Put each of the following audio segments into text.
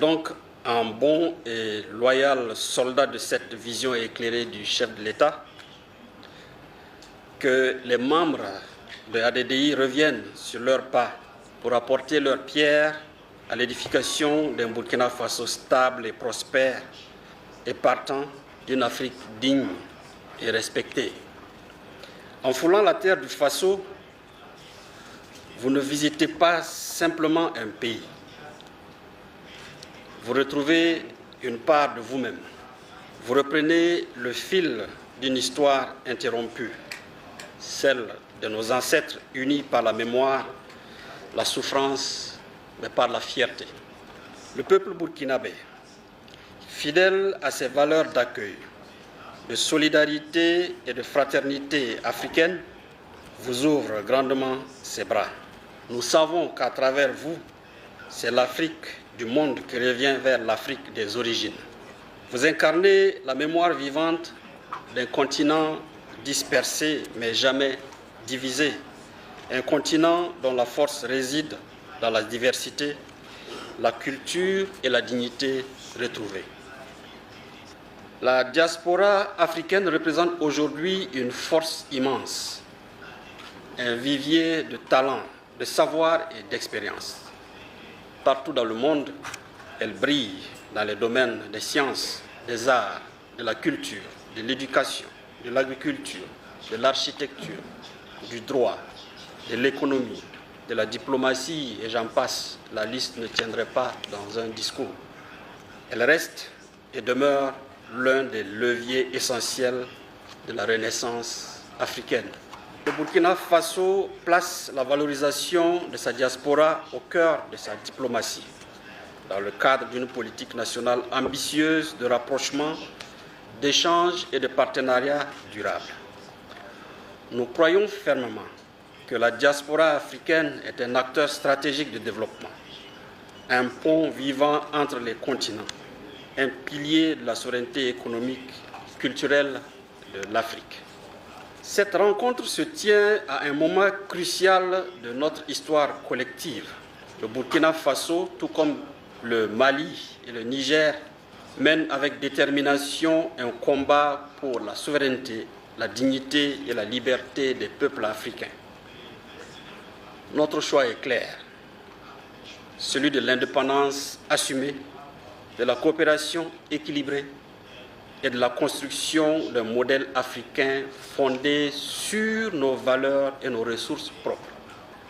donc un bon et loyal soldat de cette vision éclairée du chef de l'État que les membres de l'ADDI reviennent sur leurs pas pour apporter leur pierre à l'édification d'un Burkina Faso stable et prospère et partant d'une Afrique digne et respectée. En foulant la terre du Faso, vous ne visitez pas simplement un pays. Vous retrouvez une part de vous-même. Vous reprenez le fil d'une histoire interrompue, celle de nos ancêtres unis par la mémoire, la souffrance, mais par la fierté. Le peuple burkinabé, fidèle à ses valeurs d'accueil, de solidarité et de fraternité africaine, vous ouvre grandement ses bras. Nous savons qu'à travers vous, c'est l'Afrique du monde qui revient vers l'Afrique des origines. Vous incarnez la mémoire vivante d'un continent dispersé mais jamais divisé, un continent dont la force réside dans la diversité, la culture et la dignité retrouvées. La diaspora africaine représente aujourd'hui une force immense, un vivier de talent, de savoir et d'expérience. Partout dans le monde, elle brille dans les domaines des sciences, des arts, de la culture, de l'éducation, de l'agriculture, de l'architecture, du droit, de l'économie, de la diplomatie, et j'en passe, la liste ne tiendrait pas dans un discours. Elle reste et demeure l'un des leviers essentiels de la Renaissance africaine. Le Burkina Faso place la valorisation de sa diaspora au cœur de sa diplomatie, dans le cadre d'une politique nationale ambitieuse de rapprochement, d'échange et de partenariat durable. Nous croyons fermement que la diaspora africaine est un acteur stratégique de développement, un pont vivant entre les continents, un pilier de la souveraineté économique, culturelle de l'Afrique. Cette rencontre se tient à un moment crucial de notre histoire collective. Le Burkina Faso, tout comme le Mali et le Niger, mènent avec détermination un combat pour la souveraineté, la dignité et la liberté des peuples africains. Notre choix est clair, celui de l'indépendance assumée, de la coopération équilibrée et de la construction d'un modèle africain fondé sur nos valeurs et nos ressources propres.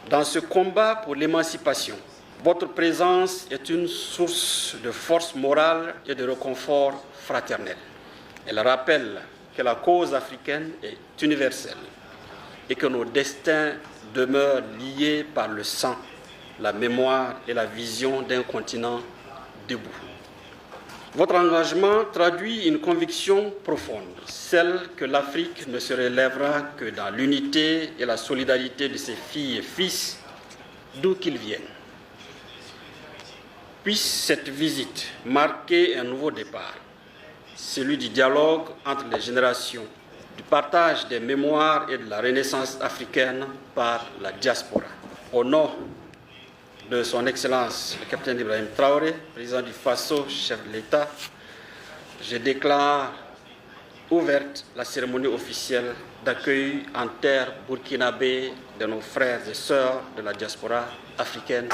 Dans ce combat pour l'émancipation, votre présence est une source de force morale et de réconfort fraternel. Elle rappelle que la cause africaine est universelle et que nos destins demeurent liés par le sang, la mémoire et la vision d'un continent debout. Votre engagement traduit une conviction profonde, celle que l'Afrique ne se relèvera que dans l'unité et la solidarité de ses filles et fils, d'où qu'ils viennent. Puisse cette visite marquer un nouveau départ, celui du dialogue entre les générations, du partage des mémoires et de la renaissance africaine par la diaspora. Au nom de son Excellence, le capitaine Ibrahim Traoré, président du Faso, chef de l'État, je déclare ouverte la cérémonie officielle d'accueil en terre burkinabé de nos frères et sœurs de la diaspora africaine